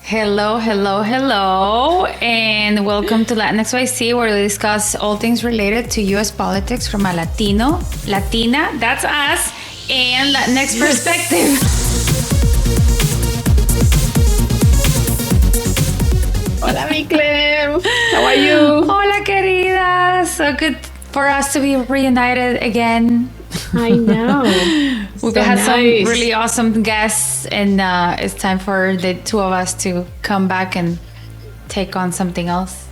Hello, hello, hello, and welcome to Latinx YC, where we discuss all things related to U.S. politics from a Latino, Latina, that's us, and Latinx perspective. Hola, mi Clem. How are you? Hola, querida. So good for us to be reunited again. I know. We've had some really awesome guests, and it's time for the two of us to come back and take on something else.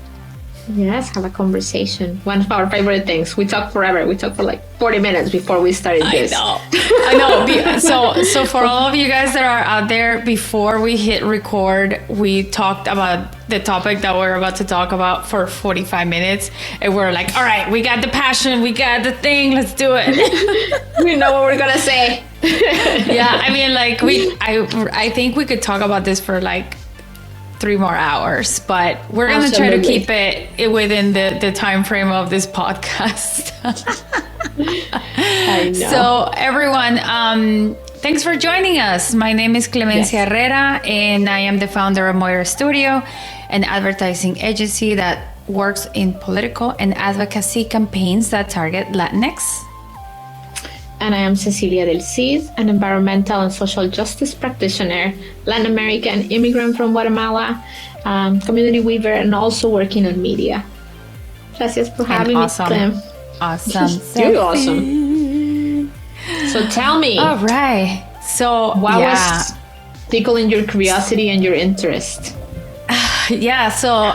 Yes, have a conversation. One of our favorite things. We talk forever. We talk for like 40 minutes before we started this. I know. So for all of you guys that are out there, before we hit record, we talked about the topic that we're about to talk about for 45 minutes. And we're like, all right, we got the passion. We got the thing. Let's do it. We know what we're going to say. Yeah, I mean, like, I think we could talk about this for like 3 more hours, but we're going to try to keep it within the time frame of this podcast. I know. So everyone, thanks for joining us. My name is Clemencia Herrera, and I am the founder of Moira Studio, an advertising agency that works in political and advocacy campaigns that target Latinx. And I am Cecilia del Cid, an environmental and social justice practitioner, Latin American immigrant from Guatemala, community weaver, and also working in media. Gracias por having me, Clem. Awesome. You're awesome. So tell me. All right. So what was tickling your curiosity and your interest? Yeah. So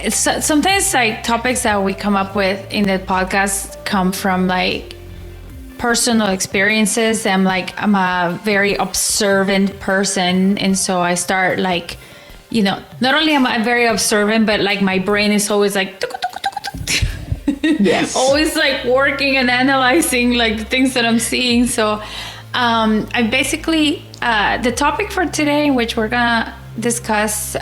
sometimes like topics that we come up with in the podcast come from like personal experiences. I'm a very observant person, and so I start like, you know, not only am I very observant, but like my brain is always like yes, always like working and analyzing like things that I'm seeing. So I basically the topic for today, which we're gonna discuss,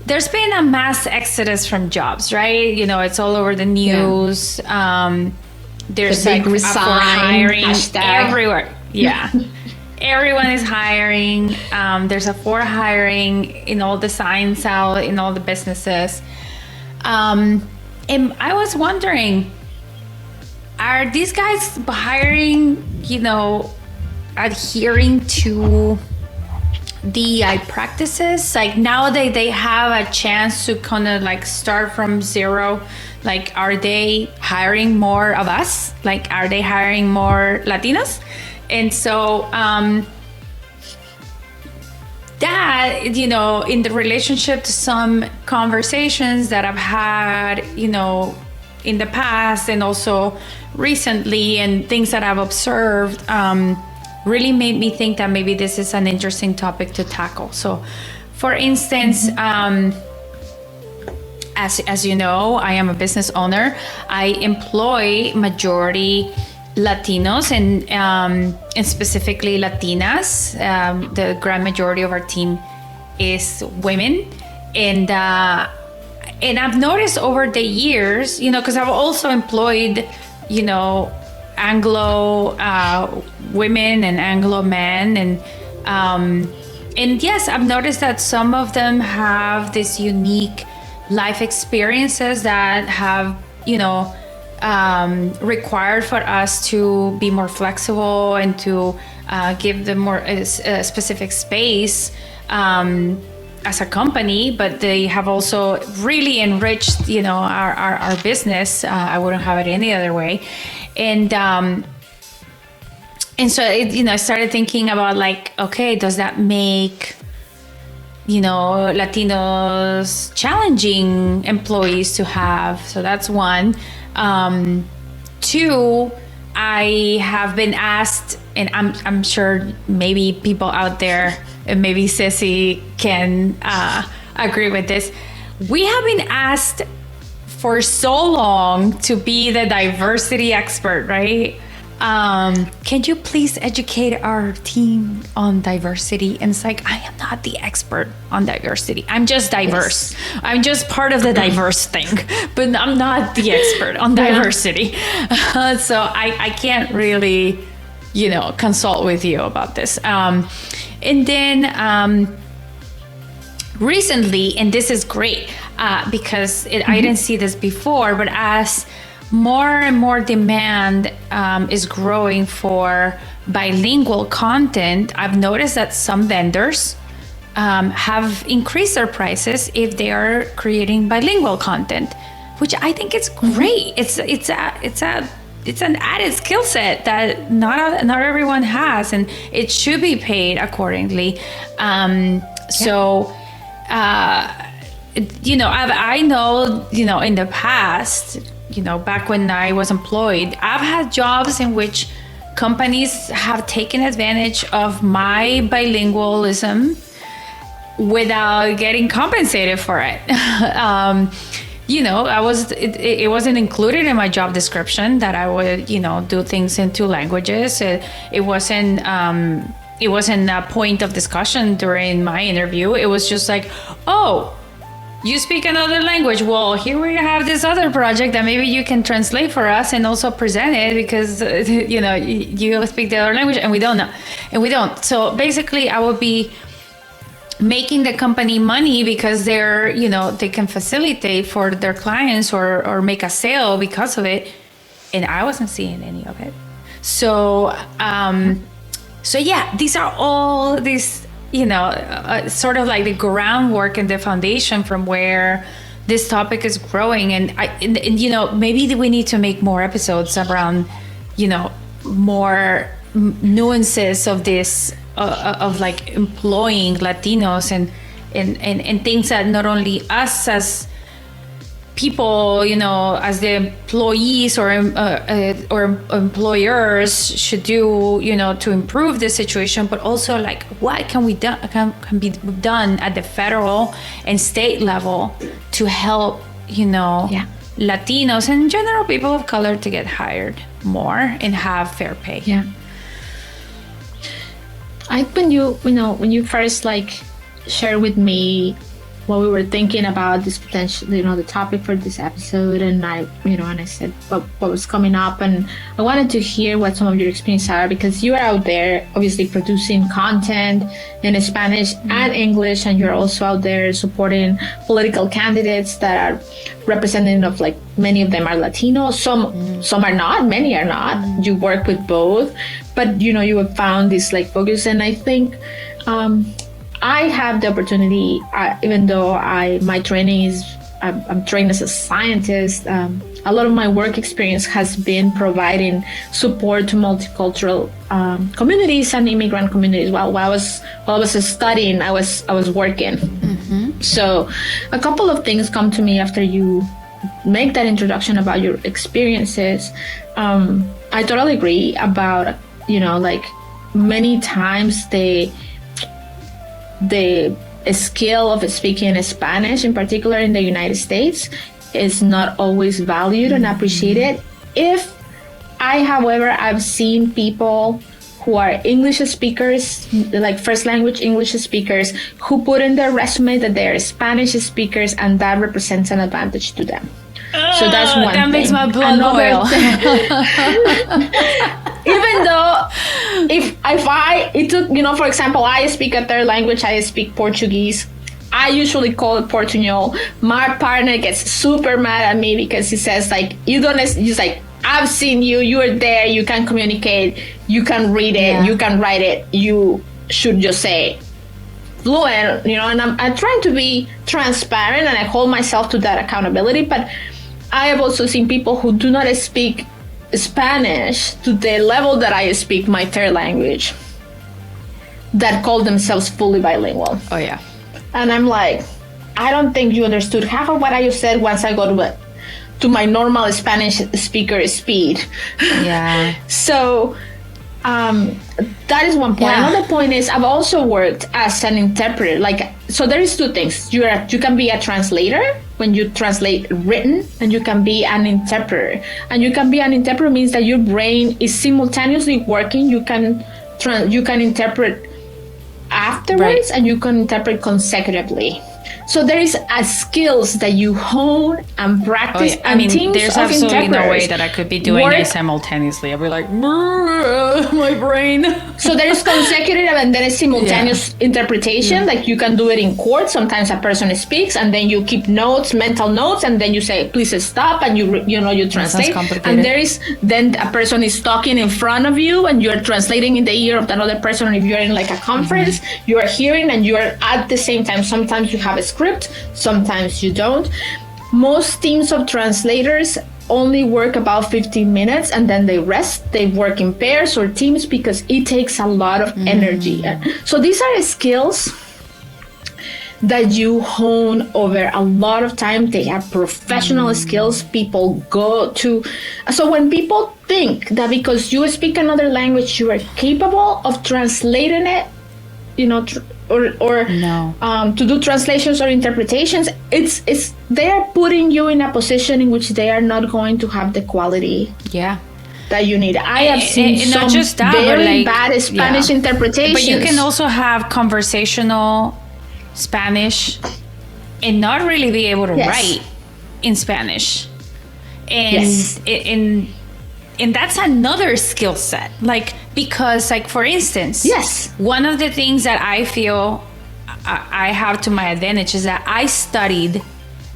there's been a mass exodus from jobs, right? You know, it's all over the news. There's the big like resign hiring hashtag everywhere. Yeah. Everyone is hiring. There's a for hiring in all the signs out, in all the businesses. And I was wondering, are these guys hiring, you know, adhering to DEI practices? Like now they have a chance to kind of like start from zero. Like, are they hiring more of us? Like, are they hiring more Latinos? And so that, you know, in the relationship to some conversations that I've had, you know, in the past and also recently, and things that I've observed, really made me think that maybe this is an interesting topic to tackle. So, for instance, as you know, I am a business owner. I employ majority Latinos and specifically Latinas. The grand majority of our team is women, and I've noticed over the years, you know, because I've also employed, you know, Anglo women and Anglo men, and yes, I've noticed that some of them have this unique life experiences that have, you know, required for us to be more flexible and to give them more specific space as a company, but they have also really enriched, you know, our business. I wouldn't have it any other way. And so, you know, I started thinking about like, okay, does that make, you know, Latinos challenging employees to have? So that's one. 2, I have been asked, and I'm sure maybe people out there, and maybe Ceci can agree with this. We have been asked for so long to be the diversity expert, right? Can you please educate our team on diversity? And it's like, I am not the expert on diversity. I'm just diverse. Yes. I'm just part of the diverse thing, but I'm not the expert on diversity. So I can't really, you know, consult with you about this. And then recently, and this is great because I didn't see this before, but as more and more demand is growing for bilingual content, I've noticed that some vendors have increased their prices if they are creating bilingual content, which I think is great. It's an added skill set that not everyone has, and it should be paid accordingly. So, I know, in the past, back when I was employed, I've had jobs in which companies have taken advantage of my bilingualism without getting compensated for it. It wasn't included in my job description that I would, do things in two languages. It wasn't a point of discussion during my interview. It was just like, oh, you speak another language. Well, here we have this other project that maybe you can translate for us and also present it because, you speak the other language and we don't know. And we don't. So basically I would be making the company money because they're, they can facilitate for their clients or make a sale because of it. And I wasn't seeing any of it. So yeah, these are all these, sort of like the groundwork and the foundation from where this topic is growing. And maybe we need to make more episodes around, more nuances of this, of like employing Latinos and things that not only us as people, as the employees or employers should do, to improve the situation, but also like what can be done at the federal and state level to help, Latinos and in general people of color to get hired more and have fair pay. Yeah. When you first shared with me what we were thinking about this potential, the topic for this episode, and I said what was coming up, and I wanted to hear what some of your experiences are, because you are out there obviously producing content in Spanish and English, and you're also out there supporting political candidates that are representative of many of them are Latino, some are not, many are not. You work with both, but you have found this focus, and I think I have the opportunity, even though my training is, I'm trained as a scientist, a lot of my work experience has been providing support to multicultural communities and immigrant communities. While I was studying, I was working. Mm-hmm. So a couple of things come to me after you make that introduction about your experiences. I totally agree about, many times the skill of speaking Spanish, in particular in the United States, is not always valued and appreciated. However, I've seen people who are English speakers, first language English speakers, who put in their resume that they are Spanish speakers, and that represents an advantage to them. So that's one that thing. Makes my blood boil. Even though it took, for example, I speak a third language, I speak Portuguese. I usually call it Portuñol. My partner gets super mad at me because he says you don't, just I've seen you, you're there, you can communicate, you can read it, you can write it, you should just say fluent, and I'm trying to be transparent, and I hold myself to that accountability. But I have also seen people who do not speak Spanish to the level that I speak my third language that call themselves fully bilingual. Oh yeah. And I'm like, I don't think you understood half of what I just said once I go to my normal Spanish speaker speed. Yeah. So that is one point. Another point is I've also worked as an interpreter. So there is two things. You can be a translator when you translate written, and you can be an interpreter. And you can be an interpreter means that your brain is simultaneously working. You can interpret afterwards, right, and you can interpret consecutively. So there is a skills that you hone and practice. I mean, there's absolutely no way that I could be doing it simultaneously. I'd be like, my brain. So there is consecutive and then a simultaneous interpretation. Like you can do it in court. Sometimes a person speaks and then you keep notes, mental notes, and then you say, please stop, and you translate. And there is then a person is talking in front of you and you're translating in the ear of another person. And if you're in like a conference, you are hearing and you are at the same time. Sometimes you have a script, sometimes you don't. Most teams of translators only work about 15 minutes and then they rest. They work in pairs or teams because it takes a lot of energy. So these are skills that you hone over a lot of time. They are professional skills people go to. So when people think that because you speak another language, you are capable of translating it, to do translations or interpretations, it's they are putting you in a position in which they are not going to have the quality that you need. I have seen some not just that, very bad Spanish interpretations. But you can also have conversational Spanish and not really be able to write in Spanish. And that's another skill set. Like, because, like, for instance, one of the things that I feel I have to my advantage is that I studied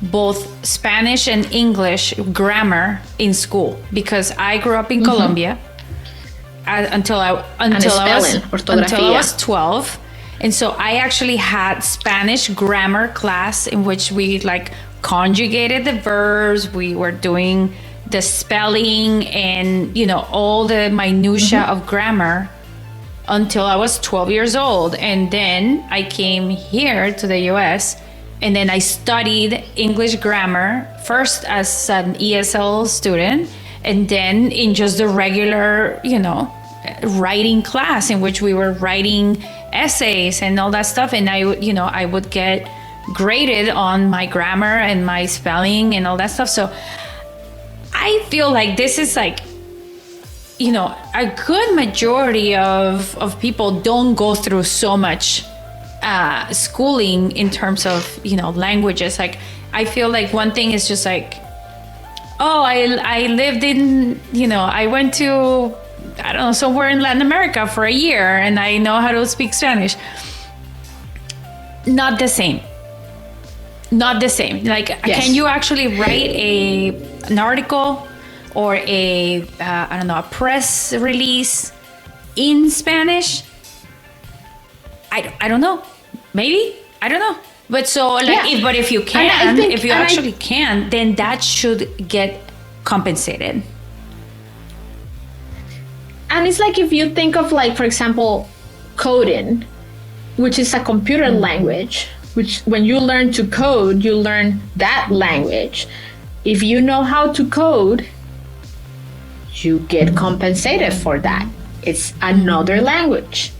both Spanish and English grammar in school because I grew up in Colombia until I was 12. And so I actually had Spanish grammar class in which we like conjugated the verbs. We were doing the spelling and, all the minutia of grammar until I was 12 years old. And then I came here to the US and then I studied English grammar first as an ESL student and then in just the regular, writing class in which we were writing essays and all that stuff. And I would get graded on my grammar and my spelling and all that stuff. So I feel like this is like, a good majority of people don't go through so much schooling in terms of, languages. Like, I feel like one thing is just like, I lived in, I went to, I don't know, somewhere in Latin America for a year and I know how to speak Spanish. Not the same. Like, can you actually write an article or a press release in Spanish? I don't know. Maybe, I don't know. But so like, if you can, can, then that should get compensated. And it's like if you think of like, for example, coding, which is a computer language, which when you learn to code, you learn that language. If you know how to code, you get compensated for that. It's another language.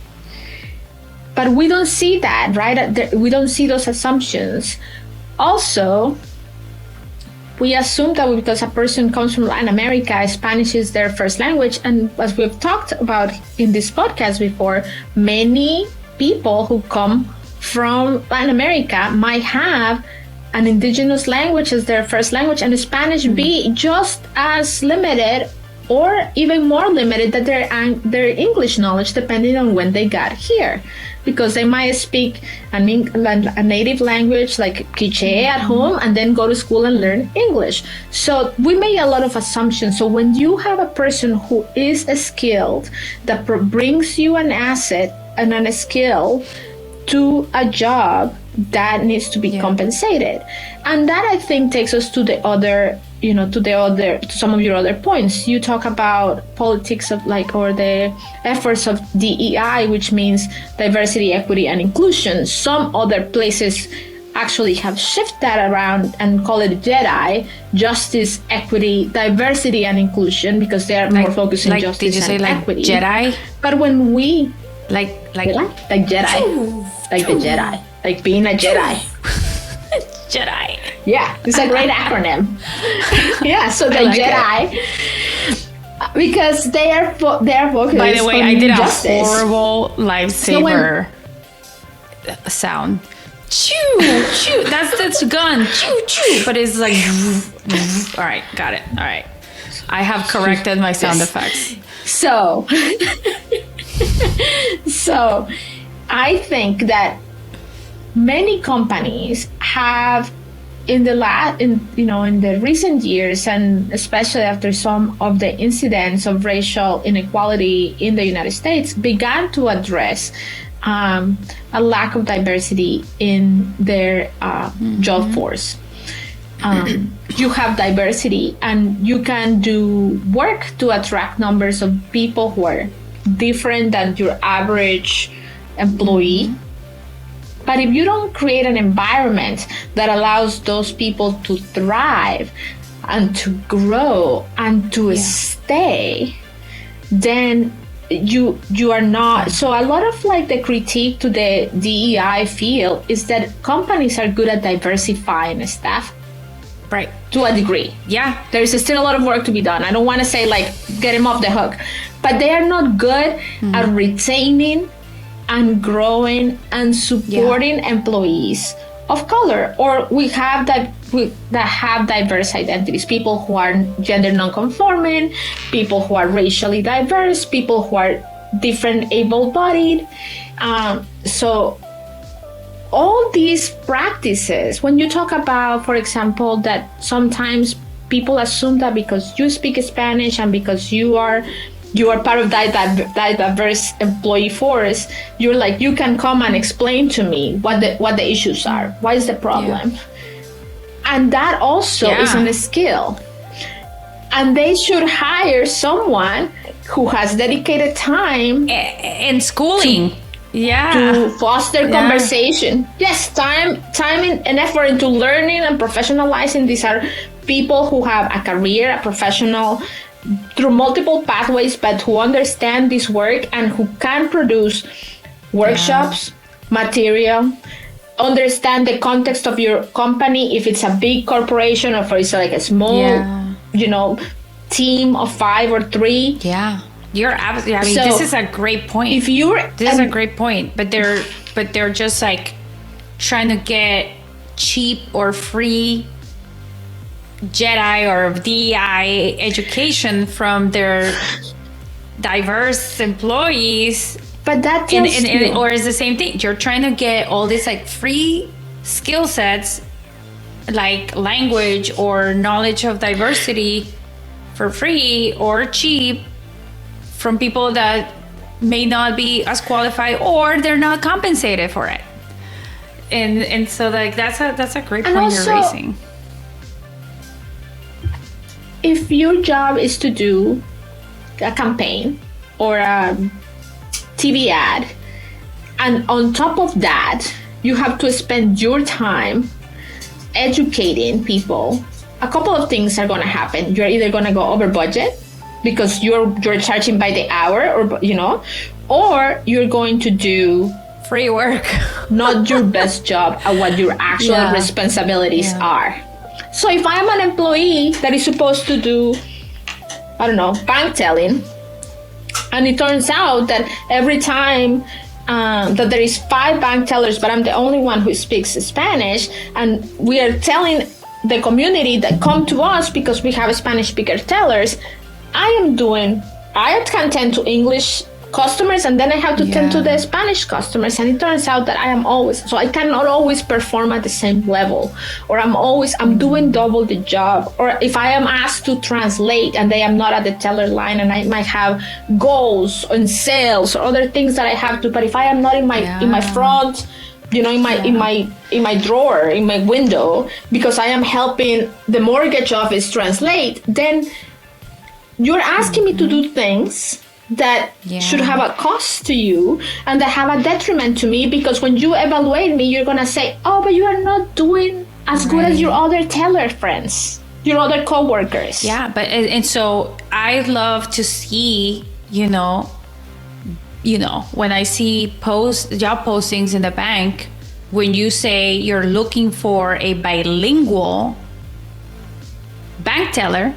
But we don't see that, right? We don't see those assumptions. Also, we assume that because a person comes from Latin America, Spanish is their first language. And as we've talked about in this podcast before, many people who come from Latin America might have an indigenous language as their first language, and Spanish be just as limited or even more limited than their English knowledge, depending on when they got here. Because they might speak a native language like Quiche at home and then go to school and learn English. So we make a lot of assumptions. So when you have a person who is skilled, that brings you an asset and a skill to a job, that needs to be compensated. And that, I think, takes us to the other, to some of your other points. You talk about politics of or the efforts of DEI, which means diversity, equity, and inclusion. Some other places actually have shifted that around and call it JEDI, justice, equity, diversity, and inclusion, because they are more focused on justice did you say and like equity. Jedi? But when we like Jedi, like the Jedi, like being a Jedi. Jedi. Yeah, it's a great acronym. Yeah, so the Jedi, because they are focused. By the way, I did justice. a horrible lifesaver sound. choo. That's gun. Choo. But it's like, all right, got it. All right. I have corrected my sound effects. So I think that many companies have in the recent years, and especially after some of the incidents of racial inequality in the United States, began to address a lack of diversity in their job force. You have diversity and you can do work to attract numbers of people who are different than your average employee. But if you don't create an environment that allows those people to thrive and to grow and to stay, then you are not. So a lot of like the critique to the DEI field is that companies are good at diversifying staff. Right. To a degree. Yeah. There is still a lot of work to be done. I don't want to say like get them off the hook, but they are not good at retaining and growing and supporting employees of color, or we have that have diverse identities, people who are gender non-conforming, people who are racially diverse, people who are different able-bodied. So all these practices, when you talk about, for example, that sometimes people assume that because you speak Spanish and because you are part of that diverse employee force, you're like, you can come and explain to me what the issues are. What is the problem? Yeah. And that also isn't a skill. And they should hire someone who has dedicated time in schooling. To foster conversation. Yes, time and effort into learning and professionalizing. These are people who have a career, a professional, through multiple pathways, but who understand this work and who can produce workshops, material, understand the context of your company, if it's a big corporation or if it's like a small, team of 5 or 3. Yeah. You're absolutely. I mean, this is a great point. This is a great point, but they're just like trying to get cheap or free Jedi or DEI education from their diverse employees. But that tells you, or is the same thing. You're trying to get all these like free skill sets, like language or knowledge of diversity, for free or cheap, from people that may not be as qualified or they're not compensated for it. And so like that's a great point you're raising. If your job is to do a campaign or a TV ad, and on top of that, you have to spend your time educating people, a couple of things are going to happen. You're either going to go over budget because you're charging by the hour, or you're going to do free work, not your best job at what your actual responsibilities are. So if I'm an employee that is supposed to do, bank telling, and it turns out that every time that there is 5 bank tellers, but I'm the only one who speaks Spanish, and we are telling the community that come to us because we have Spanish speaker tellers, I can tend to English customers, and then I have to tend to the Spanish customers, and it turns out that I cannot always perform at the same level, or I'm doing double the job, or if I am asked to translate and I am not at the teller line, and I might have goals and sales or other things that I have to, but if I am not in my front, in my drawer, in my window, because I am helping the mortgage office translate, then you're asking me to do things that should have a cost to you and that have a detriment to me, because when you evaluate me, you're going to say, oh, but you are not doing as good as your other teller friends, your other coworkers. Yeah, but and so I love to see, when I see job postings in the bank, when you say you're looking for a bilingual bank teller,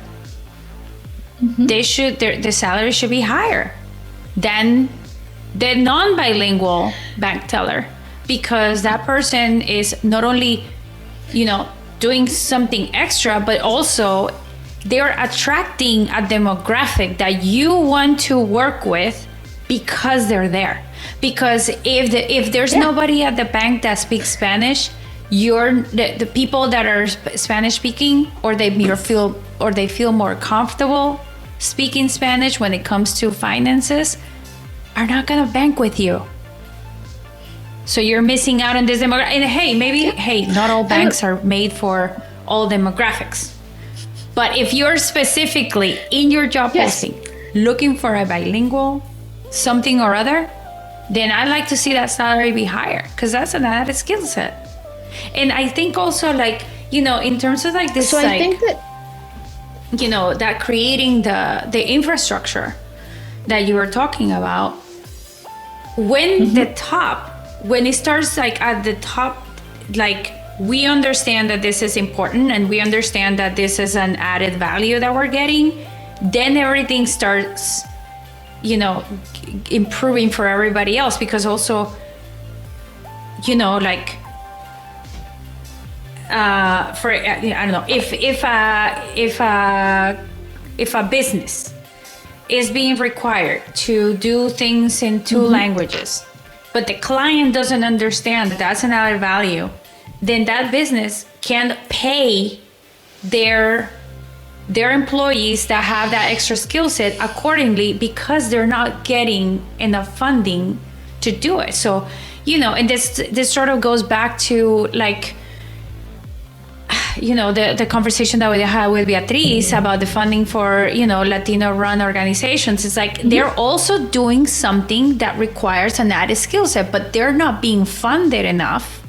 the salary should be higher than the non-bilingual bank teller, because that person is not only, doing something extra, but also they're attracting a demographic that you want to work with because they're there. Because if there's nobody at the bank that speaks Spanish, the people that are Spanish speaking, or they feel more comfortable speaking Spanish when it comes to finances, are not gonna bank with you. So you're missing out on this demographic. And not all banks are made for all demographics. But if you're specifically in your job posting looking for a bilingual something or other, then I'd like to see that salary be higher, because that's an added skill set. And I think also, in terms of this, so I think that, that creating the infrastructure that you were talking about, when when it starts at the top, we understand that this is important and we understand that this is an added value that we're getting, then everything starts, improving for everybody else. Because also, for I don't know, if a business is being required to do things in two languages, but the client doesn't understand that that's an added value, then that business can pay their employees that have that extra skill set accordingly, because they're not getting enough funding to do it. So, and this sort of goes back to the conversation that we had with Beatriz about the funding for, Latino run organizations. It's they're also doing something that requires an added skill set, but they're not being funded enough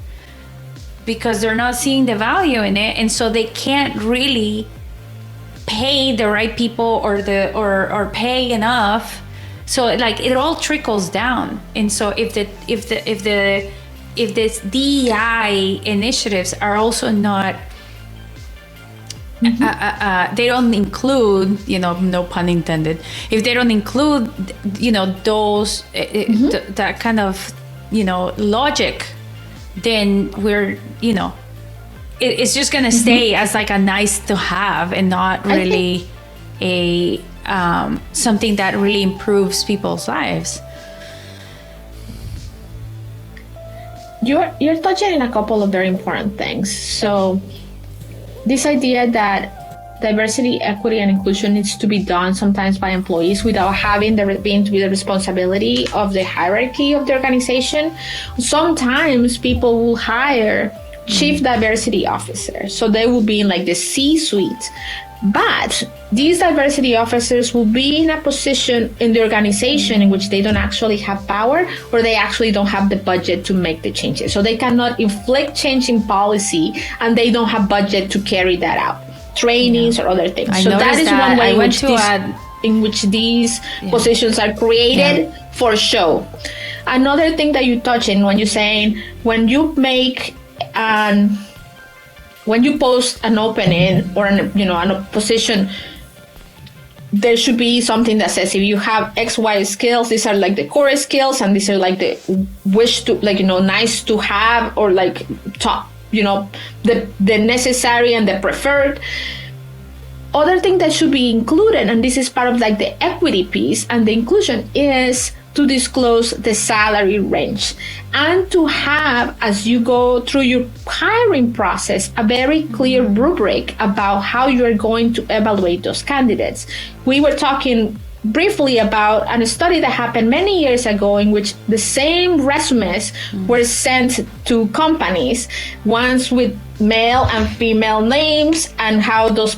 because they're not seeing the value in it. And so they can't really pay the right people or pay enough. So it all trickles down. And so if this DEI initiatives are also not, they don't include, no pun intended, if they don't include, those, that kind of, logic, then we're, it's just going to stay as a nice to have, and not really a something that really improves people's lives. You're touching on a couple of very important things. So this idea that diversity, equity, and inclusion needs to be done sometimes by employees without having being to be the responsibility of the hierarchy of the organization. Sometimes people will hire chief diversity officers, so they will be in the C-suite. But these diversity officers will be in a position in the organization in which they don't actually have power, or they actually don't have the budget to make the changes. So they cannot inflict change in policy, and they don't have budget to carry that out, trainings or other things. So that is one way in which these positions are created for show. Another thing that you touch in when you're saying, when you post an opening or a position, there should be something that says, if you have XY skills, these are the core skills, and these are the wish to, nice to have, or top, the necessary and the preferred. Other thing that should be included, and this is part of the equity piece and the inclusion, is to disclose the salary range, and to have, as you go through your hiring process, a very clear rubric about how you're going to evaluate those candidates. We were talking briefly about a study that happened many years ago, in which the same resumes were sent to companies, ones with male and female names, and how those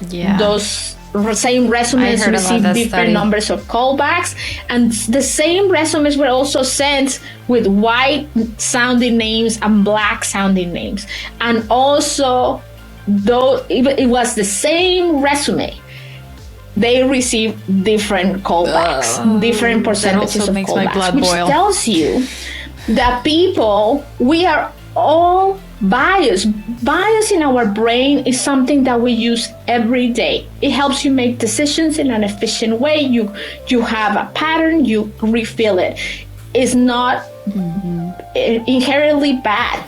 same resumes received different numbers of callbacks. And the same resumes were also sent with white sounding names and black sounding names. And also, though it was the same resume, they received different callbacks, different percentages of callbacks, which tells you that people, we are all biased. Bias in our brain is something that we use every day. It helps you make decisions in an efficient way. You have a pattern, you refill it. It's not inherently bad.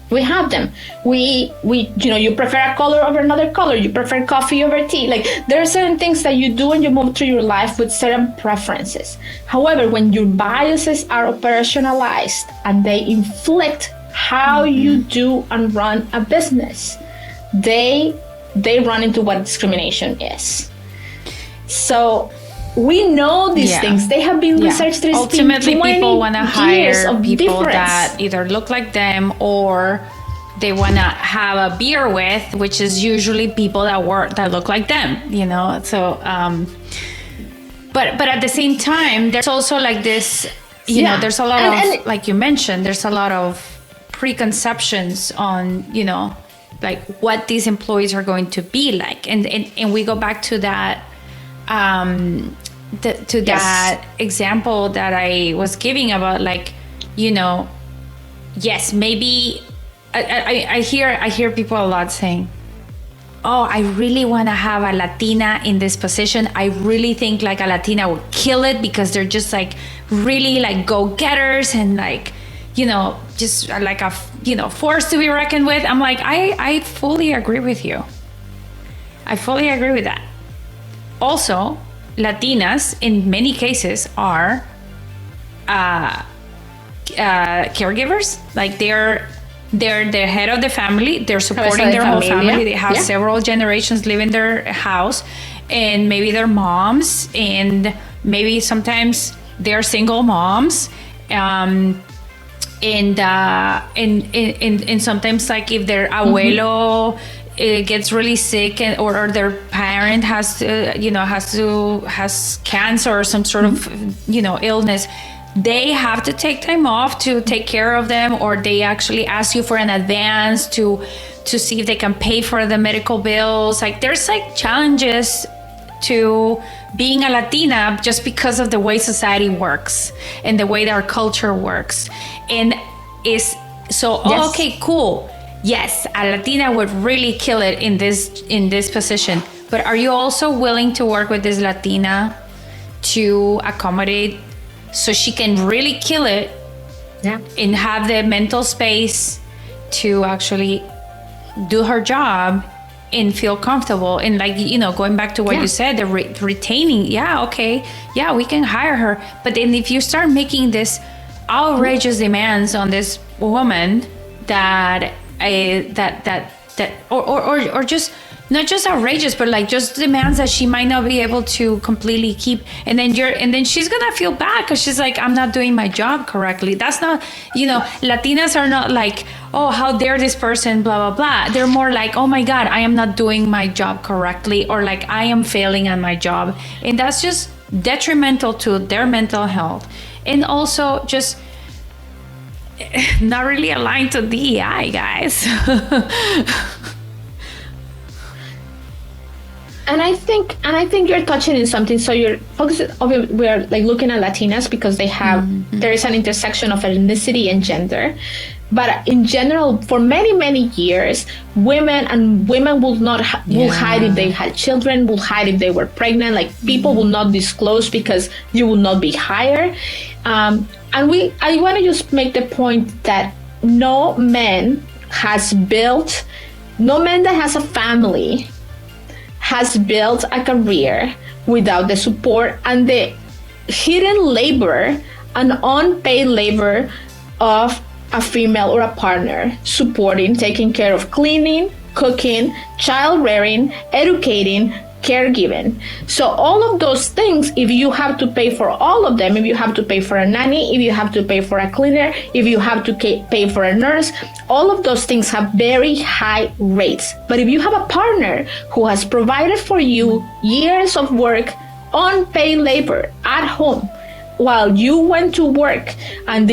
We have them. We you prefer a color over another color. You prefer coffee over tea. Like, there are certain things that you do and you move through your life with certain preferences. However, when your biases are operationalized and they inflict how you do and run a business, they run into what discrimination is. So we know these things. They have been researched. There's ultimately people want to hire people difference. that either look like them or they want to have a beer with, which is usually people that look like them, so but at the same time, there's also like this, there's a lot of, like you mentioned, there's a lot of preconceptions on, like what these employees are going to be like, and we go back to that that example that I was giving about, like, yes, maybe I hear people a lot saying, oh, I really want to have a Latina in this position. I really think like a Latina would kill it because they're just like really like go-getters and like, just like a, force to be reckoned with. I'm like, I fully agree with you. I fully agree with that. Also, Latinas in many cases are caregivers. Like they're the head of the family. They're supporting their whole family. They have several generations live in their house, and maybe they're moms, and maybe sometimes they're single moms. And sometimes, like, if their abuelo gets really sick, or their parent has cancer or some sort of illness, they have to take time off to take care of them, or they actually ask you for an advance to see if they can pay for the medical bills. Like, there's like challenges to being a Latina just because of the way society works and the way that our culture works. And is so okay, cool. Yes, a Latina would really kill it in this position. But are you also willing to work with this Latina to accommodate so she can really kill it and have the mental space to actually do her job and feel comfortable? And like, going back to what you said, the retaining, we can hire her. But then if you start making this outrageous demands on this woman or just not just outrageous, but like just demands that she might not be able to completely keep, and then she's gonna feel bad because she's like, I'm not doing my job correctly. That's not, Latinas are not like, oh, how dare this person, blah blah blah. They're more like, oh my God, I am not doing my job correctly, or like I am failing at my job, and that's just detrimental to their mental health, and also just not really aligned to DEI, guys. And I think you're touching on something. So you're focusing. We're like looking at Latinas because they have there is an intersection of ethnicity and gender. But in general, for many years, women will hide if they had children, will hide if they were pregnant. Like, people will not disclose because you will not be hired. I want to just make the point that no man that has a family has built a career without the support and the hidden labor and unpaid labor of a female or a partner, supporting, taking care of cleaning, cooking, child rearing, educating, caregiving. So all of those things, if you have to pay for all of them, if you have to pay for a nanny, if you have to pay for a cleaner, if you have to pay for a nurse, all of those things have very high rates. But if you have a partner who has provided for you years of work, unpaid labor at home, while you went to work and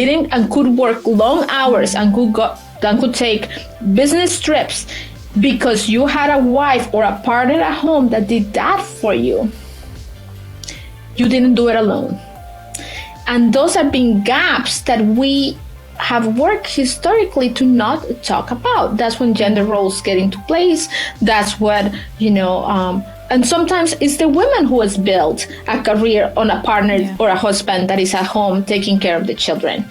could work long hours and could take business trips, because you had a wife or a partner at home that did that for you, you didn't do it alone. And those have been gaps that we have worked historically to not talk about. That's when gender roles get into place. That's what, and sometimes it's the woman who has built a career on a partner or a husband that is at home taking care of the children.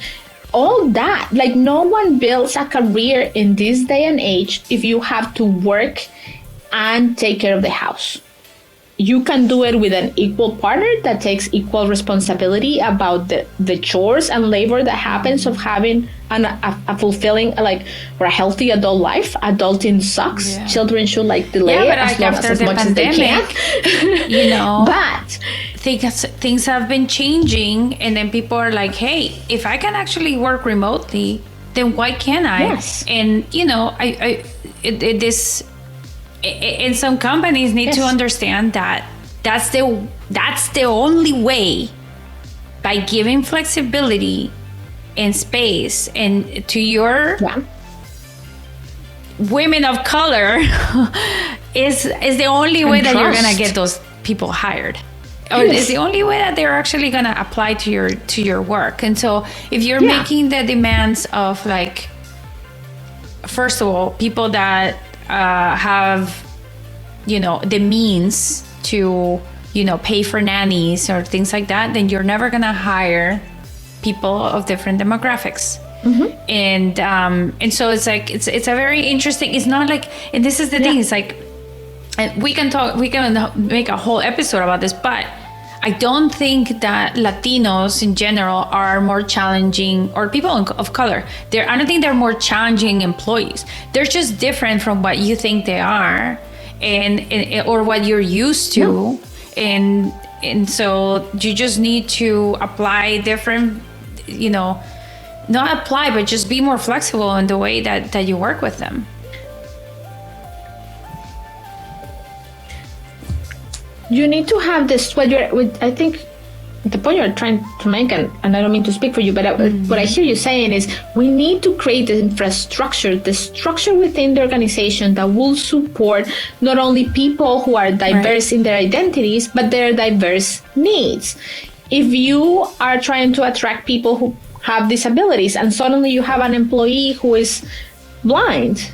all that. Like, no one builds a career in this day and age if you have to work and take care of the house. You can do it with an equal partner that takes equal responsibility about the chores and labor that happens of having a fulfilling, like, or a healthy adult life. Adulting sucks. Yeah. Children should delay it as much as they can. But things have been changing, and then people are like, hey, if I can actually work remotely, then why can't I? Yes. And and some companies need to understand that that's the only way, by giving flexibility and space and to your women of color is the only way that you're gonna get those people hired. Or it's the only way that they're actually gonna apply to your work. And so if you're making the demands of, like, first of all, people that have the means to pay for nannies or things like that, then you're never gonna hire people of different demographics. And so it's like it's a very interesting, it's not like, and this is the thing, it's like, and we can make a whole episode about this, but I don't think that Latinos in general are more challenging, or people of color. I don't think they're more challenging employees. They're just different from what you think they are, and or what you're used to, and so you just need to apply different, not apply, but just be more flexible in the way that you work with them. You need to have this, I think the point you're trying to make, and I don't mean to speak for you, but what I hear you saying is we need to create the infrastructure, the structure within the organization that will support not only people who are diverse in their identities, but their diverse needs. If you are trying to attract people who have disabilities and suddenly you have an employee who is blind,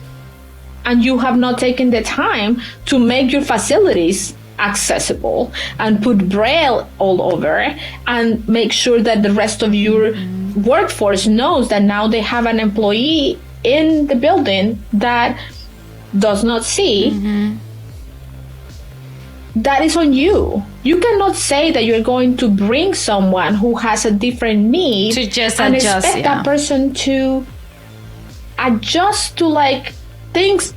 and you have not taken the time to make your facilities accessible and put Braille all over and make sure that the rest of your workforce knows that now they have an employee in the building that does not see, that is on you. You cannot say that you're going to bring someone who has a different need to just and adjust, expect that person to adjust to things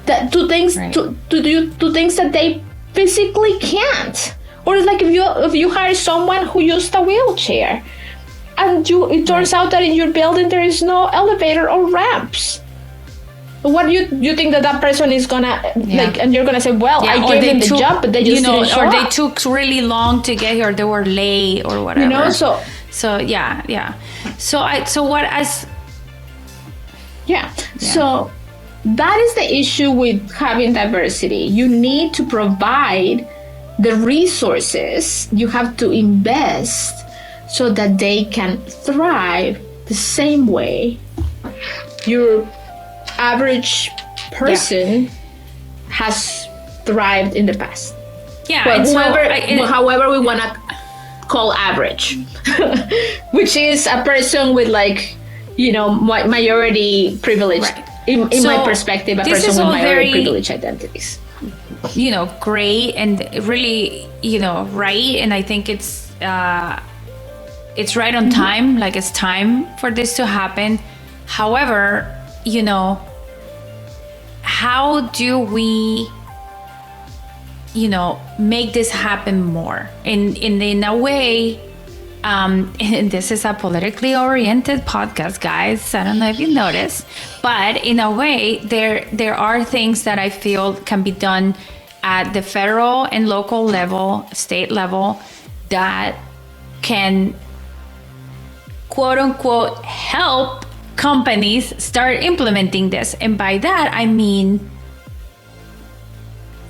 that to things that they physically can't. Or it's like if you hire someone who used a wheelchair, and it turns out that in your building there is no elevator or ramps. What do you think that person is gonna and you're gonna say, I gave them the job, but they just didn't show or they up. took really long to get here, or they were late or whatever. So that is the issue with having diversity. You need to provide the resources, you have to invest so that they can thrive the same way your average person has thrived in the past. However we want to call average, which is a person with majority privilege. In my perspective, a person with minority privilege identities. Great and really, right. And I think it's right on time. Like, it's time for this to happen. However, how do we, make this happen more in a way? And this is a politically oriented podcast, guys. I don't know if you noticed, but in a way, there are things that I feel can be done at the federal and local level, state level, that can, quote unquote, help companies start implementing this. And by that, I mean,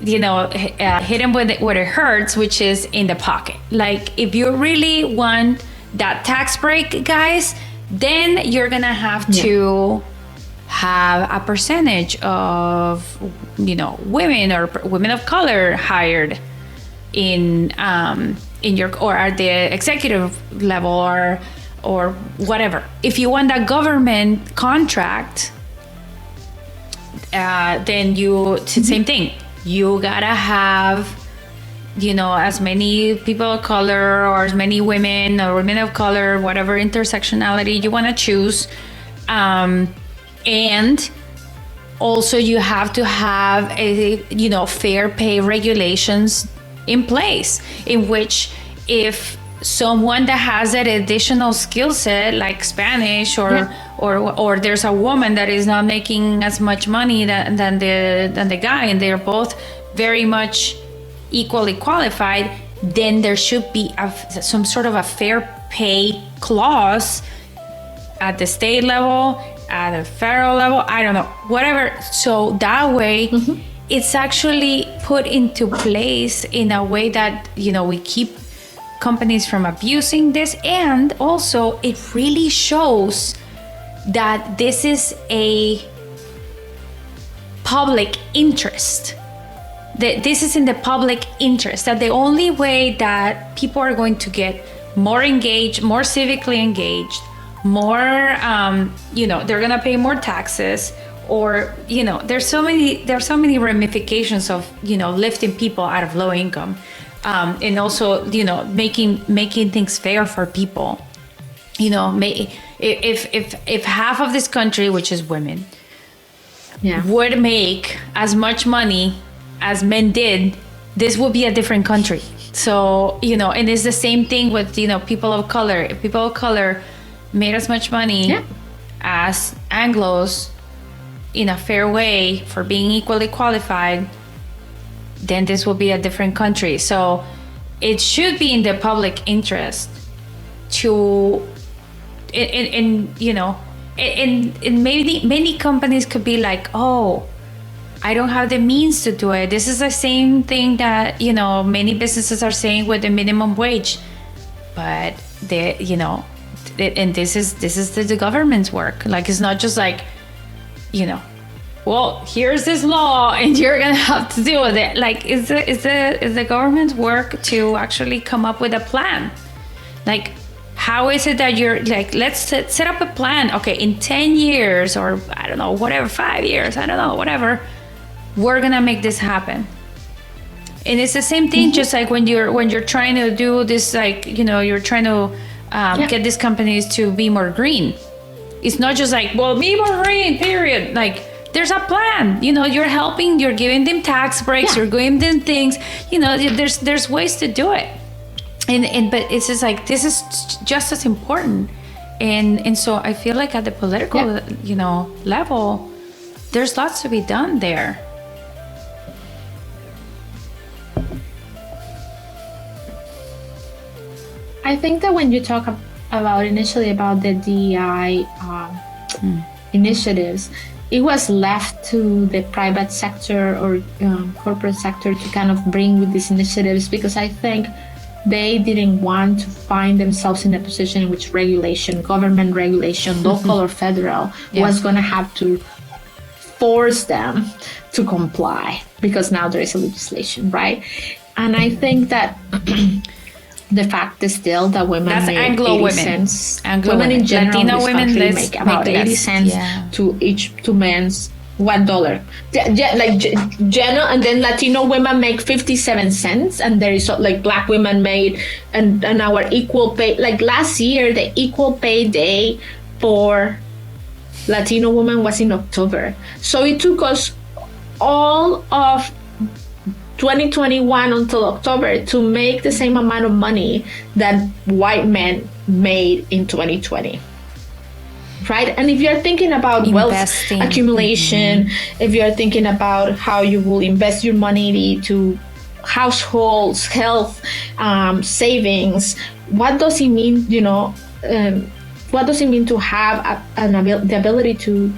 hit them with what it hurts, which is in the pocket. Like, if you really want that tax break, guys, then you're gonna have to have a percentage of, women or women of color hired in your, or at the executive level, or whatever. If you want a government contract, then same thing. You gotta have, as many people of color or as many women or women of color, whatever intersectionality you want to choose. And also you have to have fair pay regulations in place, in which if someone that has an additional skill set like Spanish or there's a woman that is not making as much money than the guy, and they're both very much equally qualified, then there should be some sort of a fair pay clause at the state level, at the federal level, I don't know, whatever. So that way, it's actually put into place in a way that, we keep companies from abusing this. And also, it really shows that this is a public interest. That this is in the public interest, that the only way that people are going to get more engaged, more civically engaged, more, they're going to pay more taxes, or, there's so many ramifications of, lifting people out of low income, and also, making things fair for people. If half of this country, which is women, would make as much money as men did, this would be a different country. So, and it's the same thing with, people of color. If people of color made as much money as Anglos in a fair way for being equally qualified, then this will be a different country. So it should be in the public interest to, and maybe many companies could be like, oh, I don't have the means to do it. This is the same thing that, many businesses are saying with the minimum wage. But and this is the government's work. Like, it's not just like, well, here's this law and you're gonna have to deal with it. Like, is the government's work to actually come up with a plan? Like, how is it that you're like, let's set up a plan. Okay, in 10 years or I don't know, whatever, 5 years, I don't know, whatever, we're gonna make this happen. And it's the same thing, just like when you're trying to do this, like, you're trying to get these companies to be more green. It's not just like, well, be more green, period. Like, there's a plan. You're helping, you're giving them tax breaks, you're giving them things. There's ways to do it. And but it's just like, this is just as important. And so I feel like at the political level, there's lots to be done there. I think that when you talk initially about the DEI initiatives, it was left to the private sector or corporate sector to kind of bring with these initiatives, because I think they didn't want to find themselves in a position in which government regulation, local or federal, was going to have to force them to comply, because now there is a legislation, right? And I think that the fact is still that women That's make Anglo 80 women. cents. Anglo women in general Latino in this women country make about 80 less. cents to men's $1. General, and then Latino women make 57 cents, and there is like black women made and our equal pay. Like last year, the equal pay day for Latino women was in October. So it took us all of 2021 until October to make the same amount of money that white men made in 2020. Right? And if you're thinking about Investing. Wealth accumulation, if you're thinking about how you will invest your money to households, health, savings, what does it mean, what does it mean to have the ability to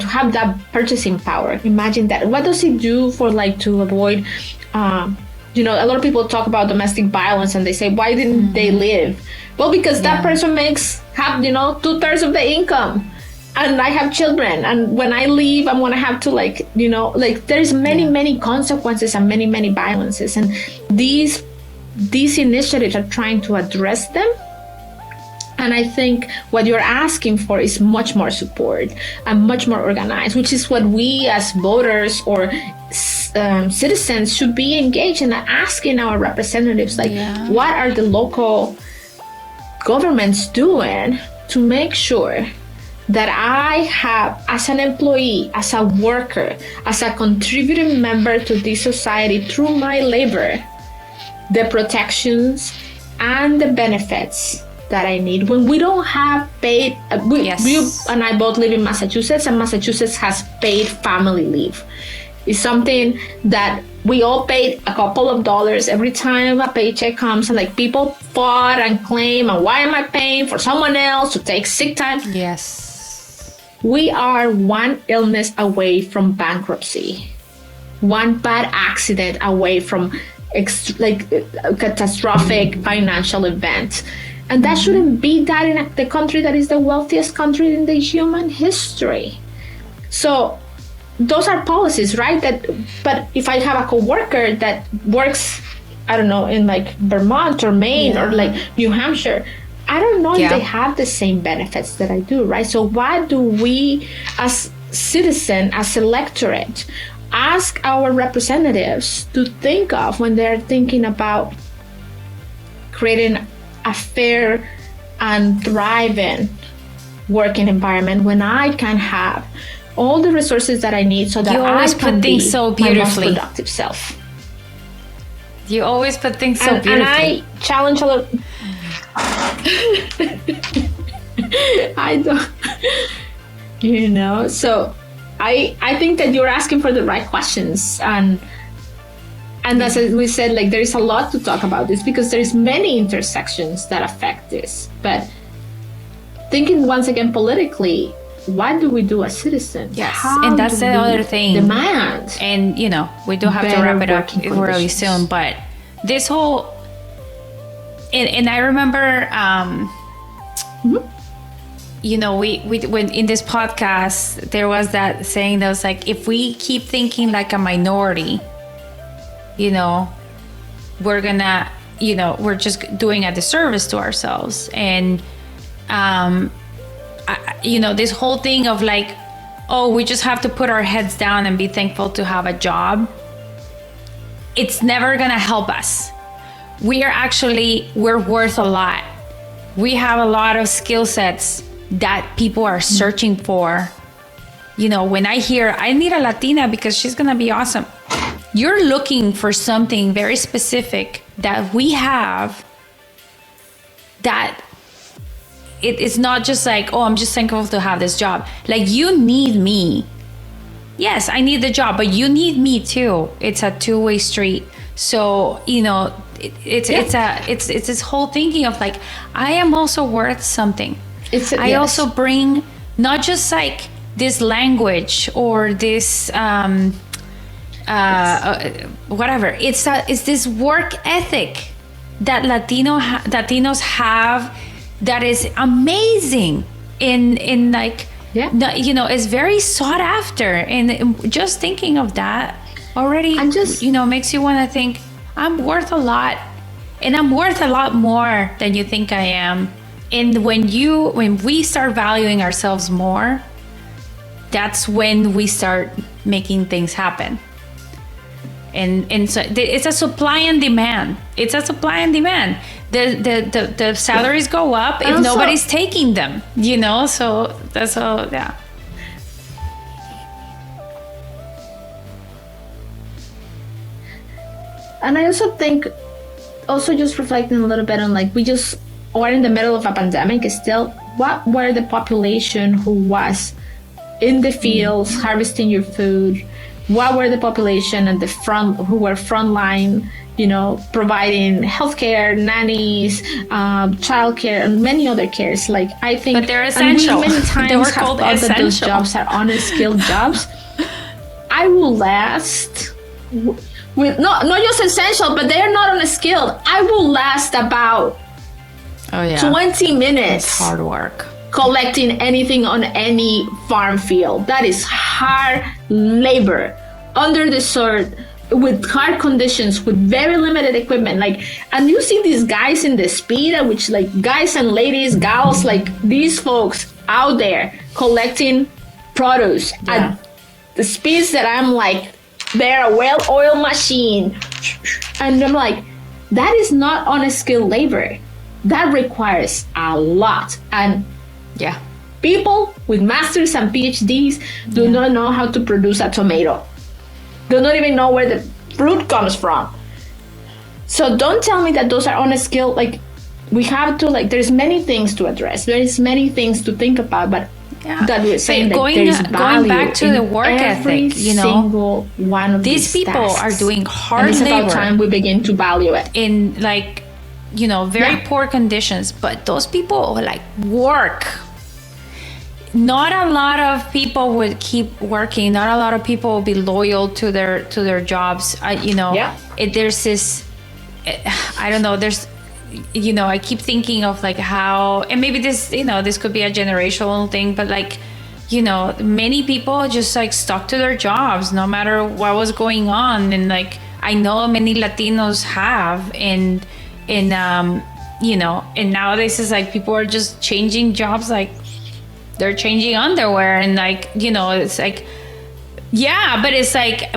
have that purchasing power? Imagine that. What does it do for to avoid, a lot of people talk about domestic violence and they say, why didn't they leave? Well, because that person have 2/3 of the income, and I have children, and when I leave, I'm gonna have to there's many consequences and many violences, and these initiatives are trying to address them And I think what you're asking for is much more support and much more organized, which is what we as voters or citizens should be engaged in, asking our representatives, like, what are the local governments doing to make sure that I have, as an employee, as a worker, as a contributing member to this society through my labor, the protections and the benefits that I need. When we don't have paid, you and I both live in Massachusetts, and Massachusetts has paid family leave. It's something that we all paid a couple of dollars every time a paycheck comes, and like people fought and claim, and why am I paying for someone else to take sick time? Yes. We are one illness away from bankruptcy, one bad accident away from catastrophic financial event. And that shouldn't be that in the country that is the wealthiest country in the human history. So those are policies, right? But if I have a coworker that works, I don't know, in like Vermont or Maine or like New Hampshire, I don't know if they have the same benefits that I do, right? So what do we as citizen, as electorate, ask our representatives to think of when they're thinking about creating a fair and thriving working environment, when I can have all the resources that I need so that I can be so my most productive self? You always put things so beautifully. And I challenge a lot. I don't, so I think that you're asking for the right questions, and as we said, like, there is a lot to talk about this because there's many intersections that affect this. But thinking once again politically, what do we do as citizens? Yes, and that's the other thing. Demand. And, we do have to wrap it up really soon. But this whole, and I remember, we when in this podcast, there was that saying that was like, if we keep thinking like a minority, we're gonna, we're just doing a disservice to ourselves. And, this whole thing of like, oh, we just have to put our heads down and be thankful to have a job. It's never gonna help us. We're worth a lot. We have a lot of skill sets that people are searching for. When I hear, I need a Latina because she's gonna be awesome, you're looking for something very specific that we have, that it's not just like, oh, I'm just thankful to have this job. Like, you need me. Yes, I need the job, but you need me too. It's a two-way street. So, it's this whole thinking of like, I am also worth something. I also bring not just like this language or this whatever. It's this work ethic that Latinos have that is amazing. In like, is very sought after. And just thinking of that already, makes you want to think, I'm worth a lot, and I'm worth a lot more than you think I am. And when we start valuing ourselves more, that's when we start making things happen. And so it's a supply and demand. It's a supply and demand. The salaries go up if nobody's taking them, so that's all. And I also think, just reflecting a little bit on, like, we're in the middle of a pandemic still. What were the population who was in the fields harvesting your food? What were the population at the front who were frontline, providing healthcare, nannies, childcare, and many other cares? Like, I think, but they're essential. We many times they were have called thought essential. That those jobs are unskilled jobs. I will last with not just essential, but they are not unskilled. I will last about 20 minutes. It's hard work. Collecting anything on any farm field. That is hard labor, under the sun, with hard conditions, with very limited equipment, like, and you see these guys in the speed at which, like, guys and ladies, gals, like these folks out there collecting produce at the speeds that I'm like, they're a well-oiled machine, and I'm like, that is not unskilled labor. That requires a lot, and people with masters and PhDs do not know how to produce a tomato. Do not even know where the fruit comes from. So don't tell me that those are unskilled. Like, we have to, like, there's many things to address. There's many things to think about, but that we're saying that there's value back to the work ethic, you know, single one of these people tasks. are doing hard and it's labor. About time we begin to value it in, like, you know, very poor conditions, but those people like work. Not a lot of people would keep working. Not a lot of people will be loyal to their jobs. You know, there's this, I don't know, there's, you know, I keep thinking of like how, and maybe this, you know, this could be a generational thing, but like, you know, many people just like stuck to their jobs no matter what was going on. And like, I know many Latinos have, and you know, and nowadays it's like people are just changing jobs, like they're changing underwear, and like, you know, it's like, but it's like,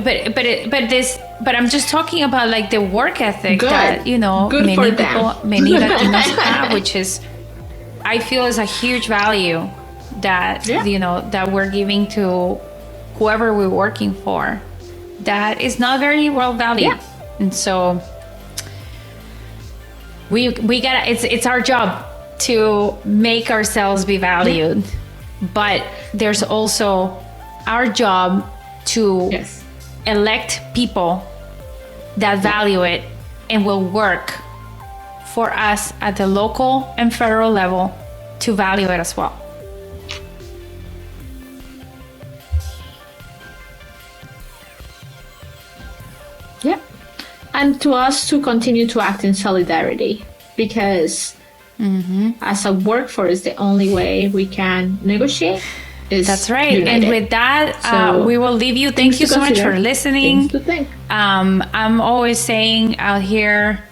but I'm just talking about like the work ethic that, you know, many Latinos have, which is, I feel is a huge value that, you know, that we're giving to whoever we're working for, that is not very well valued. And so we gotta, it's our job to make ourselves be valued, but there's also our job to elect people that value it and will work for us at the local and federal level to value it as well. And to us to continue to act in solidarity, because as a workforce, the only way we can negotiate is That's right. united. And with that, we will leave you. Thank you so much for listening. Things to think. I'm always saying out here,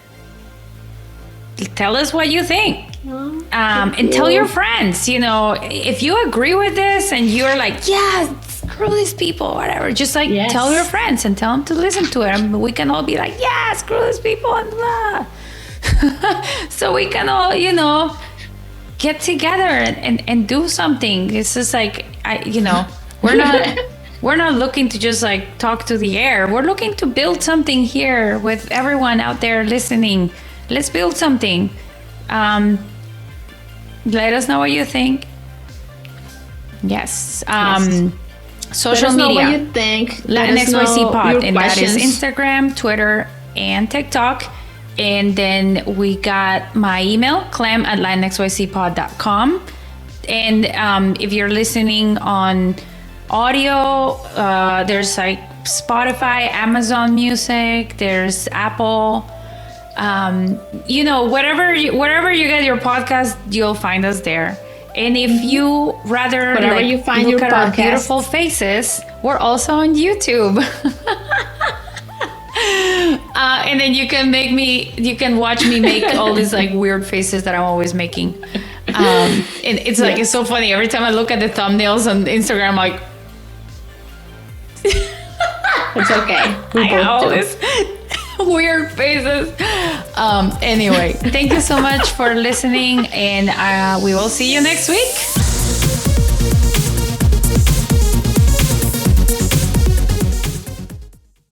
tell us what you think. And tell your friends, you know, if you agree with this and you're like, screw these people, whatever, just like tell your friends and tell them to listen to it. And we can all be like, screw these people and blah. So we can all, you know, get together and do something. It's just like, you know, we're not looking to just like talk to the air. We're looking to build something here with everyone out there listening. Let's build something. Let us know what you think. Social media. What you think. Latinx YC Pod, and that is Instagram, Twitter, and TikTok. And then we got my email, clem@latinxycpod.com. And if you're listening on audio, there's like Spotify, Amazon Music, there's Apple. You know, wherever you get your podcast, you'll find us there. And if you rather you find look your at our podcast. beautiful faces, we're also on YouTube. And then you can watch me make all these like weird faces that I'm always making. And it's like, it's so funny. Every time I look at the thumbnails on Instagram, I'm like, it's okay. I got all this weird faces. Anyway, thank you so much for listening, and we will see you next week.